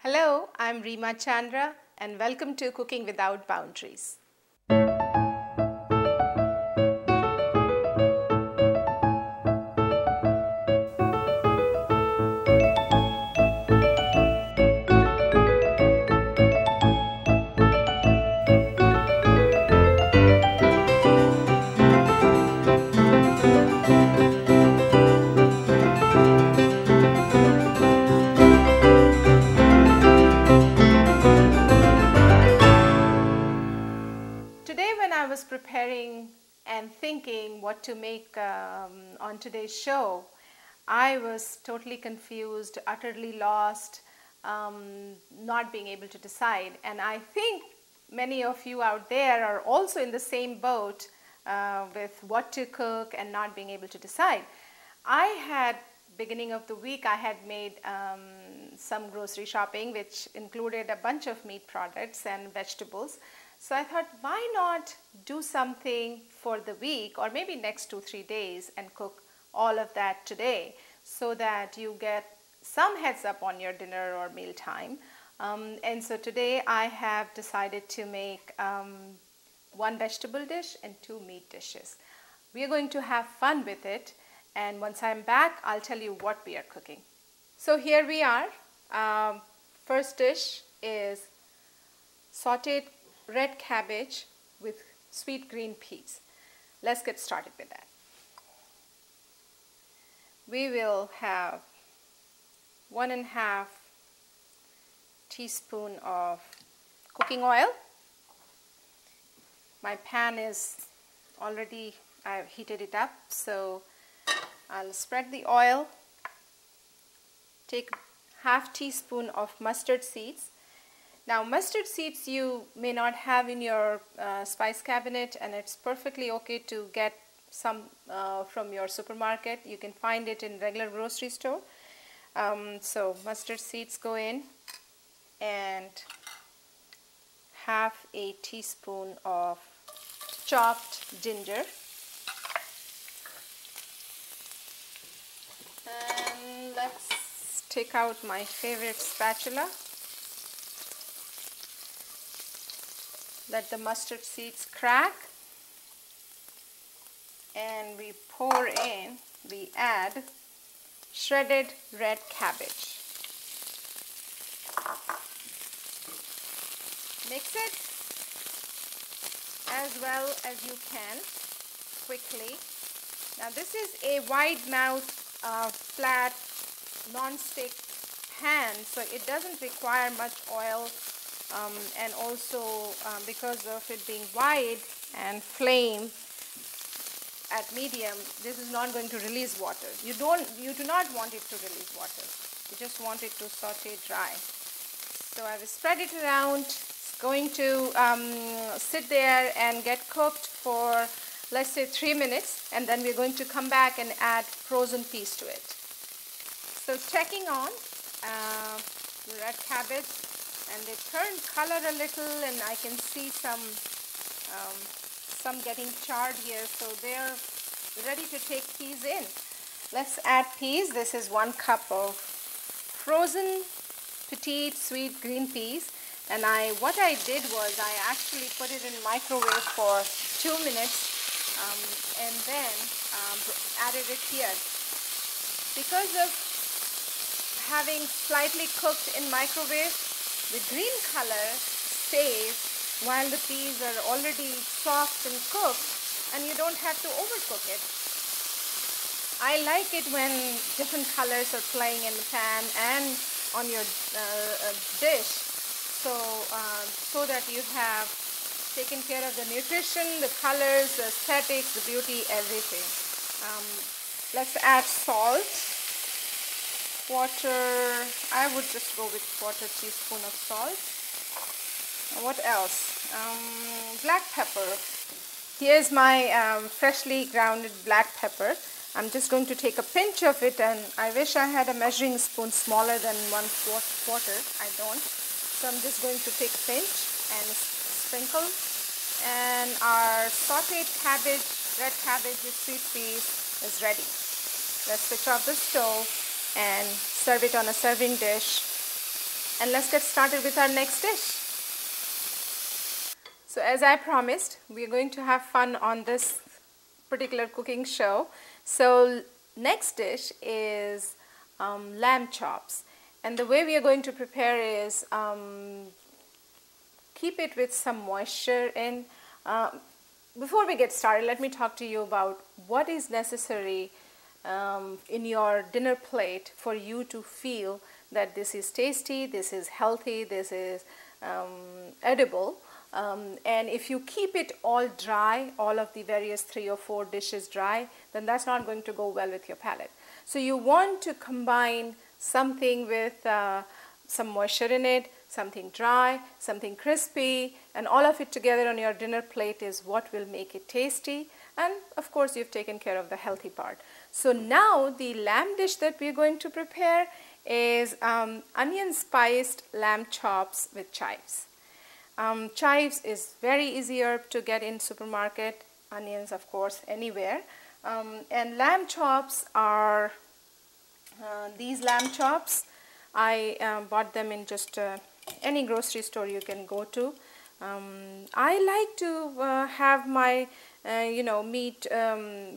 Hello, I'm Reema Chandra and welcome to Cooking Without Boundaries. Today when I was preparing and thinking what to make on today's show, I was totally confused, utterly lost, not being able to decide. And I think many of you out there are also in the same boat with what to cook and not being able to decide. I had, beginning of the week, I had made some grocery shopping which included a bunch of meat products and vegetables. So I thought, why not do something for the week or maybe next 2-3 days and cook all of that today so that you get some heads up on your dinner or meal time. And so today I have decided to make one vegetable dish and 2 meat dishes. We are going to have fun with it, and once I'm back I'll tell you what we are cooking. So here we are. First dish is sauteed red cabbage with sweet green peas. Let's get started with that. We will have 1.5 teaspoon of cooking oil. My pan is already, I've heated it up, so I'll spread the oil. Take 1/2 teaspoon of mustard seeds. Now mustard seeds you may not have in your spice cabinet, and it's perfectly okay to get some from your supermarket. You can find it in regular grocery store. So mustard seeds go in, and 1/2 teaspoon of chopped ginger. And let's take out my favorite spatula. Let the mustard seeds crack, and we add shredded red cabbage. Mix it as well as you can quickly. Now this is a wide mouth flat non-stick pan, so it doesn't require much oil. And also because of it being wide and flame at medium, this is not going to release water. You do not want it to release water. You just want it to saute dry. So I will spread it around. It's going to sit there and get cooked for, let's say, 3 minutes, and then we're going to come back and add frozen peas to it. So checking on the red cabbage, and they turn color a little, and I can see some getting charred here, so they're ready to take peas in. Let's add peas. This is 1 cup of frozen petite sweet green peas, and what I did was I actually put it in microwave for 2 minutes and then added it here. Because of having slightly cooked in microwave, the green color stays while the peas are already soft and cooked, and you don't have to overcook it. I like it when different colors are playing in the pan and on your dish, so that you have taken care of the nutrition, the colors, the aesthetics, the beauty, everything. Let's add salt. Water, I would just go with 1/4 teaspoon of salt. What else? Black pepper. Here's my freshly grounded black pepper. I'm just going to take a pinch of it, and I wish I had a measuring spoon smaller than 1/4. I don't. So I'm just going to take a pinch and sprinkle. And our sauteed cabbage, red cabbage with sweet peas is ready. Let's switch off the stove and serve it on a serving dish and let's get started with our next dish. So as I promised, we are going to have fun on this particular cooking show. So next dish is lamb chops, and the way we are going to prepare is keep it with some moisture in. Before we get started, let me talk to you about what is necessary in your dinner plate for you to feel that this is tasty, this is healthy, this is edible. And if you keep it all dry, all of the various 3 or 4 dishes dry, then that's not going to go well with your palate. So you want to combine something with some moisture in it, something dry, something crispy, and all of it together on your dinner plate is what will make it tasty. And of course, you've taken care of the healthy part. So now the lamb dish that we're going to prepare is onion spiced lamb chops with chives. Chives is very easy herb to get in supermarket, onions of course anywhere, and lamb chops are these lamb chops. I bought them in just any grocery store you can go to. I like to have my meat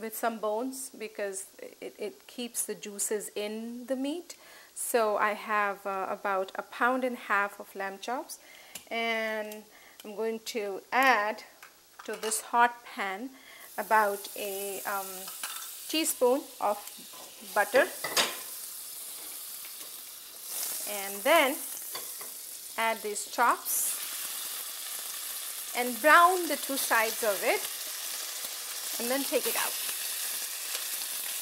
with some bones because it keeps the juices in the meat. So I have about 1.5 pounds of lamb chops, and I'm going to add to this hot pan about a teaspoon of butter, and then add these chops and brown the 2 sides of it and then take it out.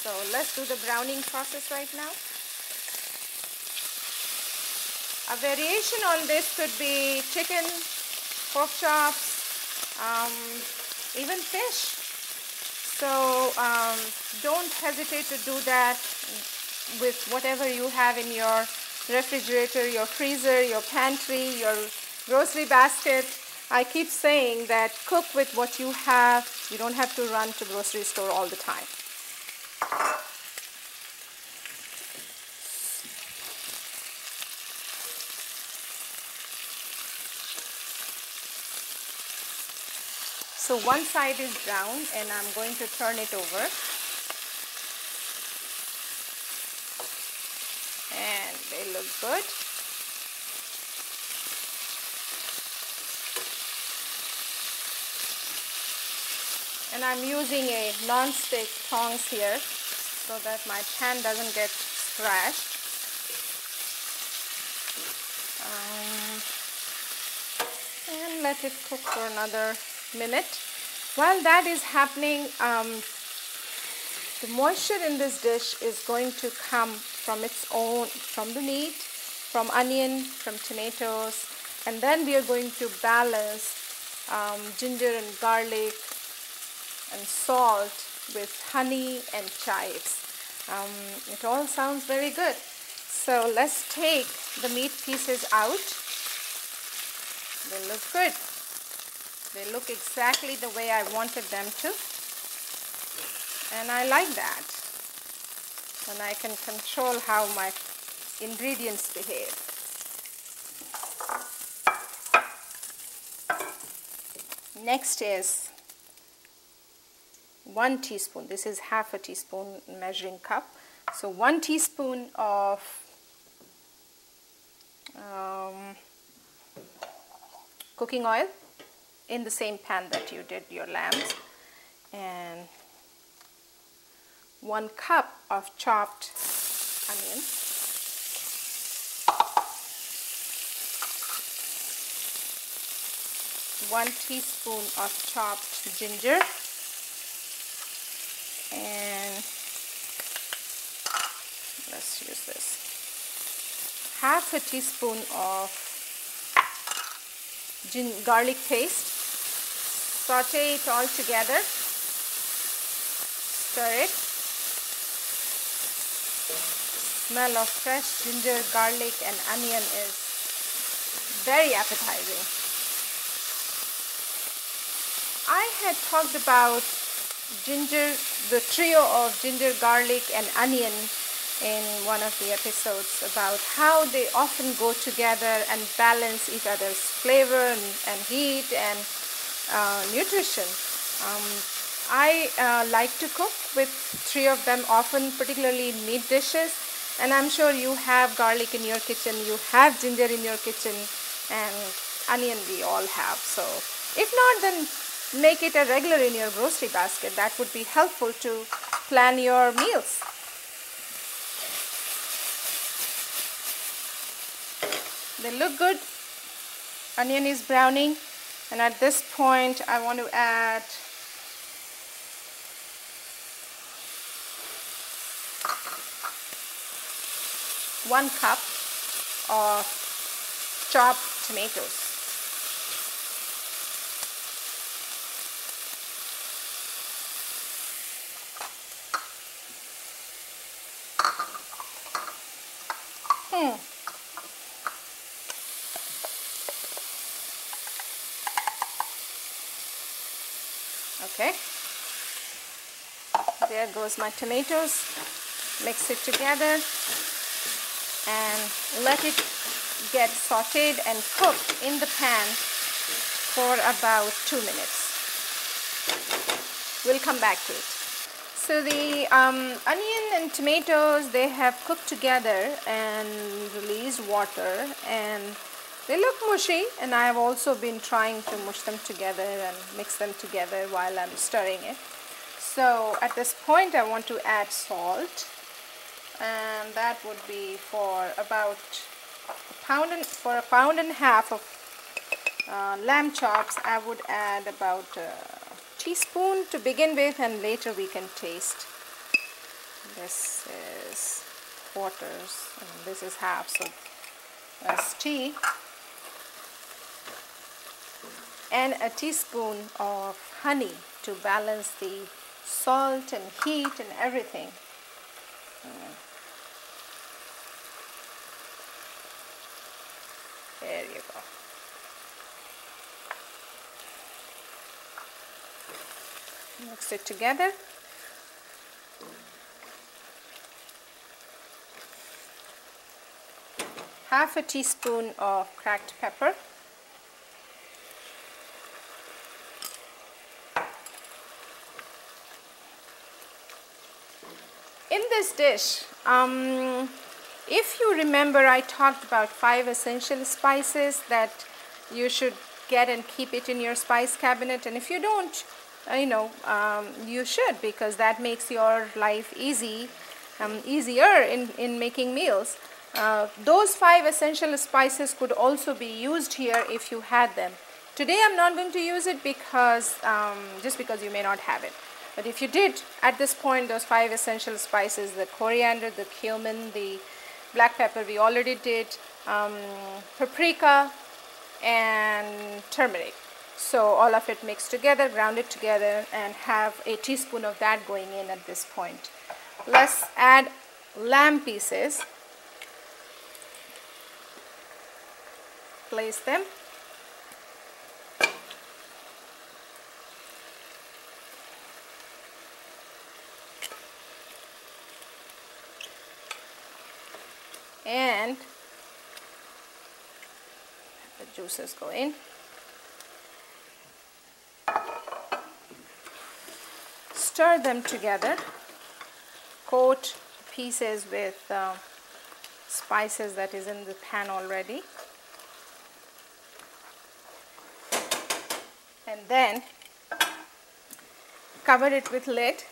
So let's do the browning process right now. A variation on this could be chicken, pork chops, even fish. So don't hesitate to do that with whatever you have in your refrigerator, your freezer, your pantry, your grocery basket. I keep saying that cook with what you have. You don't have to run to grocery store all the time. So one side is brown and I'm going to turn it over. And they look good. And I'm using a non-stick tongs here so that my pan doesn't get scratched. And let it cook for another minute. While that is happening, the moisture in this dish is going to come from its own, from the meat, from onion, from tomatoes, and then we are going to balance ginger and garlic and salt with honey and chives. It all sounds very good. So let's take the meat pieces out. They look good. They look exactly the way I wanted them to. And I like that. And I can control how my ingredients behave. Next is 1 teaspoon. This is half a teaspoon measuring cup. So 1 teaspoon of cooking oil in the same pan that you did your lambs, and 1 cup of chopped onion, 1 teaspoon of chopped ginger, and let's use this, half a teaspoon of garlic paste. Saute it all together, stir it. Smell of fresh ginger, garlic and onion is very appetizing. I had talked about ginger, the trio of ginger, garlic and onion in one of the episodes about how they often go together and balance each other's flavor and heat and nutrition. I like to cook with three of them often, particularly meat dishes, and I'm sure you have garlic in your kitchen, you have ginger in your kitchen, and onion we all have. So if not, then make it a regular in your grocery basket. That would be helpful to plan your meals. They look good. Onion is browning, and at this point I want to add one cup of chopped tomatoes. Okay, there goes my tomatoes. Mix it together and let it get sauteed and cooked in the pan for about 2 minutes. We'll come back to it. So the onion and tomatoes, they have cooked together and released water, and they look mushy, and I have also been trying to mush them together and mix them together while I'm stirring it. So at this point I want to add salt, and that would be for about a pound and a half of lamb chops. I would add about a teaspoon to begin with, and later we can taste. This is quarters and this is half, so that's tea. And a teaspoon of honey to balance the salt and heat and everything. There you go. Mix it together. Half a teaspoon of cracked pepper. In this dish, if you remember, I talked about 5 essential spices that you should get and keep it in your spice cabinet, and if you don't, you should, because that makes your life easier in making meals. Those 5 essential spices could also be used here if you had them. Today I'm not going to use it because just because you may not have it. But if you did, at this point, those 5 essential spices, the coriander, the cumin, the black pepper we already did, paprika and turmeric. So all of it mixed together, ground it together, and have a teaspoon of that going in at this point. Let's add lamb pieces. Place them. And the juices go in. Stir them together. Coat pieces with spices that is in the pan already. And then cover it with lid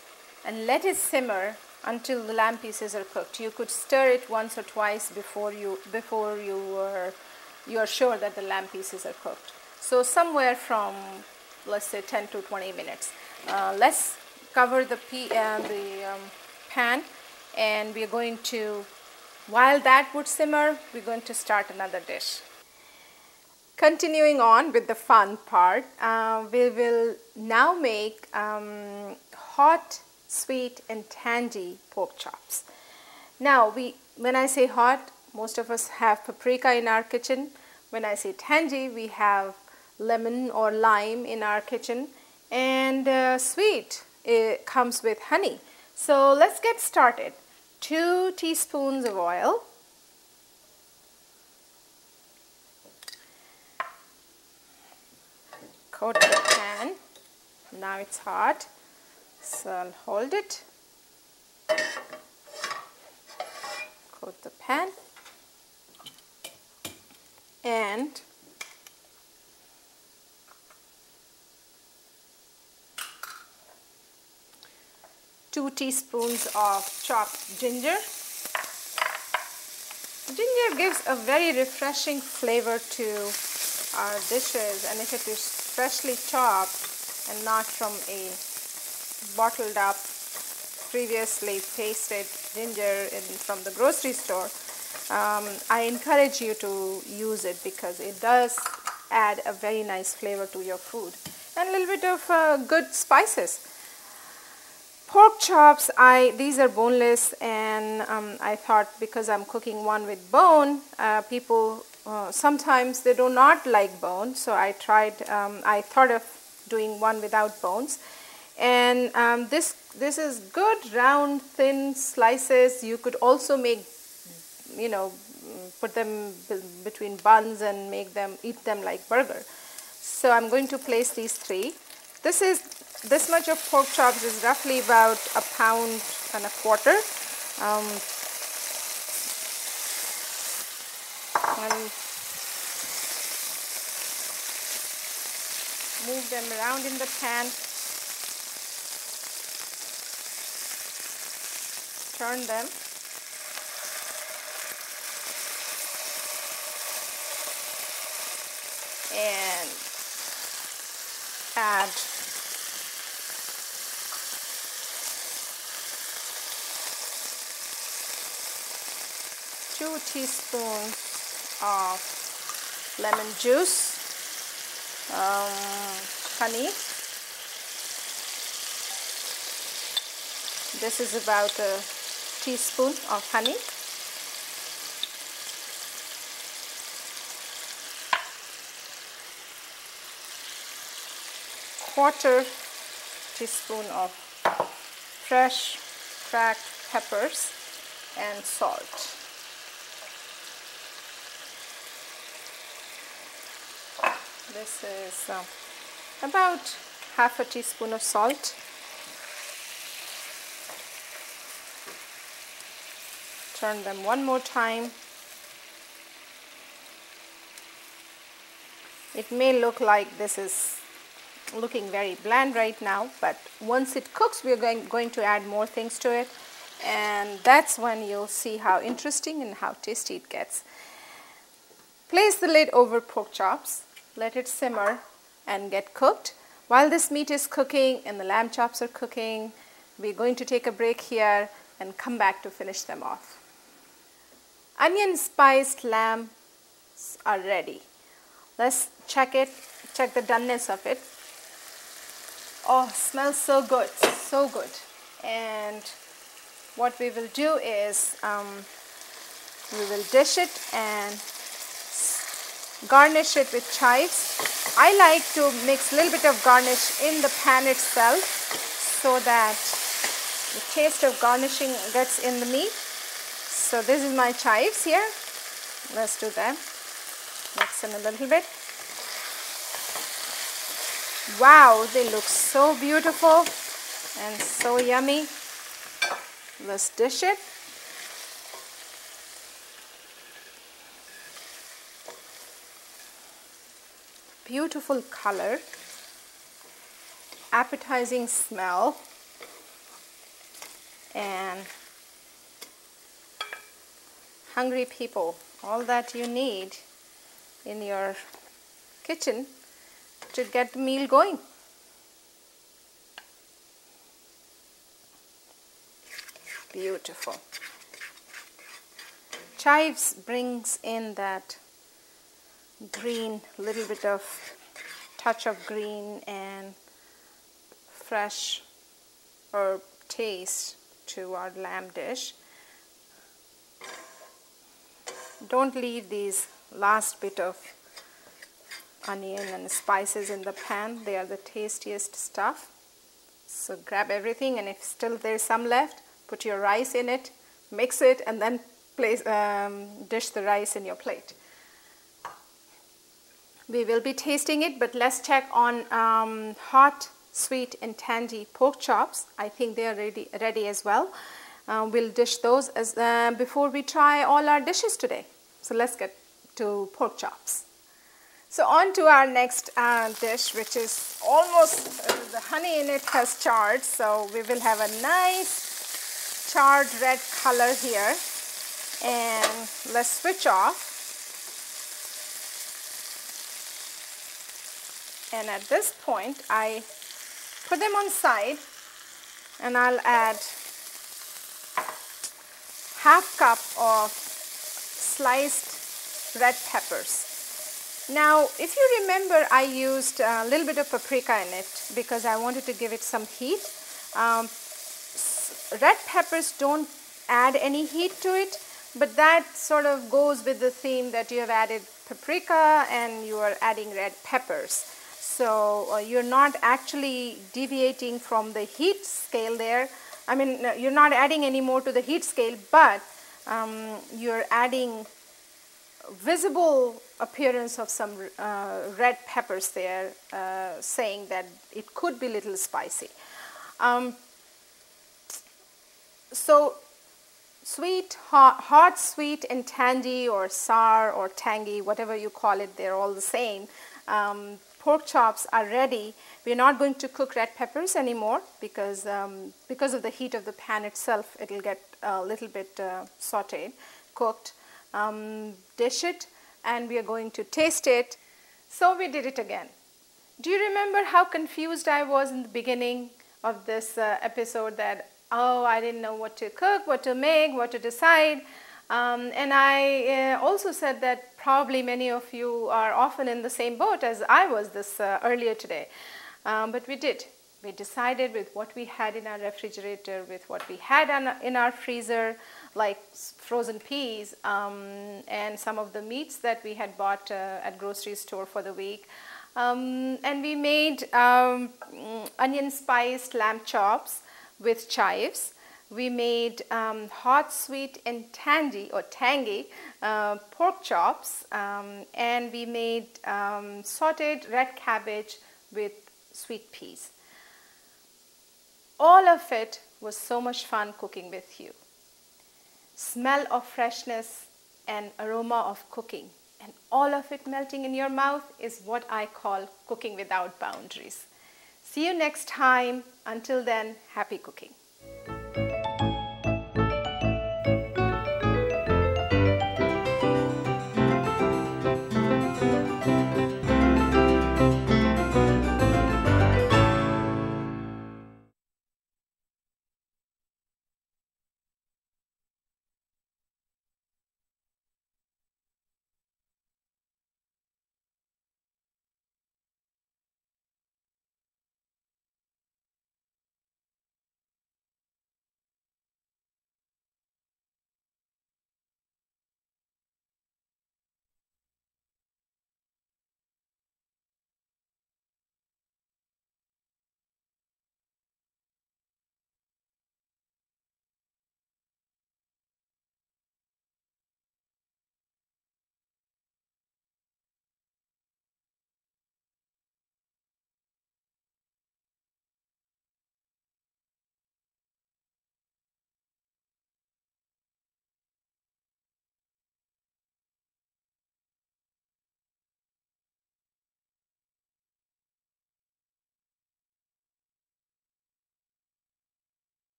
and let it simmer until the lamb pieces are cooked. You could stir it once or twice before you are sure that the lamb pieces are cooked. So somewhere from, let's say, 10 to 20 minutes. Let's cover the pan, and we're going to, while that would simmer, we're going to start another dish. Continuing on with the fun part, we will now make hot, sweet and tangy pork chops. Now, when I say hot, most of us have paprika in our kitchen. When I say tangy, we have lemon or lime in our kitchen. And sweet, it comes with honey. So let's get started. 2 teaspoons of oil, coat the pan. Now it's hot, so I'll hold it, coat the pan, and two teaspoons of chopped ginger. Ginger gives a very refreshing flavor to our dishes, and if it is freshly chopped and not from a bottled up, previously pasted ginger from the grocery store, I encourage you to use it because it does add a very nice flavor to your food, and a little bit of good spices. Pork chops, these are boneless, and I thought because I'm cooking one with bone, people sometimes they do not like bone, so I thought of doing one without bones. And this is good round thin slices. You could also make, put them between buns and eat them like burger. So I'm going to place these 3. This much of pork chops is roughly about 1.25 pounds. And move them around in the pan. Turn them. And add two teaspoons of lemon juice, honey. This is about a teaspoon of honey. Quarter teaspoon of fresh cracked peppers and salt. This is about half a teaspoon of salt. Turn them one more time. It may look like this is looking very bland right now, but once it cooks, we're going to add more things to it, and that's when you'll see how interesting and how tasty it gets. Place the lid over pork chops, let it simmer and get cooked. While this meat is cooking and the lamb chops are cooking, we're going to take a break here and come back to finish them off. Onion spiced lambs are ready. Let's check the doneness of it. Oh, smells so good, so good. And what we will do is we will dish it and garnish it with chives. I like to mix a little bit of garnish in the pan itself so that the taste of garnishing gets in the meat. So this is my chives here. Let's do them. Mix in a little bit. Wow, they look so beautiful and so yummy. Let's dish it. Beautiful color, appetizing smell, and hungry people, all that you need in your kitchen to get the meal going. Beautiful. Chives brings in that green, little bit of touch of green and fresh herb taste to our lamb dish. Don't leave these last bit of onion and spices in the pan. They are the tastiest stuff. So grab everything, and if still there's some left, put your rice in it, mix it, and then dish the rice in your plate. We will be tasting it, but let's check on hot, sweet, and tangy pork chops. I think they are ready as well. We'll dish those as before we try all our dishes today. So let's get to pork chops. So on to our next dish, which is almost, the honey in it has charred, so we will have a nice charred red color here. And let's switch off. And at this point, I put them on side, and I'll add half cup of sliced red peppers. Now, if you remember, I used a little bit of paprika in it because I wanted to give it some heat. Red peppers don't add any heat to it, but that sort of goes with the theme that you have added paprika and you are adding red peppers. So you're not actually deviating from the heat scale there. I mean, you're not adding any more to the heat scale, but you're adding visible appearance of some red peppers there, saying that it could be a little spicy. So sweet, hot, sweet, and tangy, or sour or tangy, whatever you call it, they're all the same. Pork chops are ready. We're not going to cook red peppers anymore because of the heat of the pan itself, it'll get a little bit sauteed, cooked. Dish it, and we are going to taste it. So we did it again. Do you remember how confused I was in the beginning of this episode, that I didn't know what to cook, what to make, what to decide, and I also said that probably many of you are often in the same boat as I was this earlier today, but we did. We decided with what we had in our refrigerator, with what we had in our freezer, like frozen peas and some of the meats that we had bought at grocery store for the week. And we made onion spiced lamb chops with chives. We made hot, sweet, and tangy pork chops, and we made sauteed red cabbage with sweet peas. All of it was so much fun cooking with you. Smell of freshness and aroma of cooking, and all of it melting in your mouth is what I call cooking without boundaries. See you next time. Until then, happy cooking.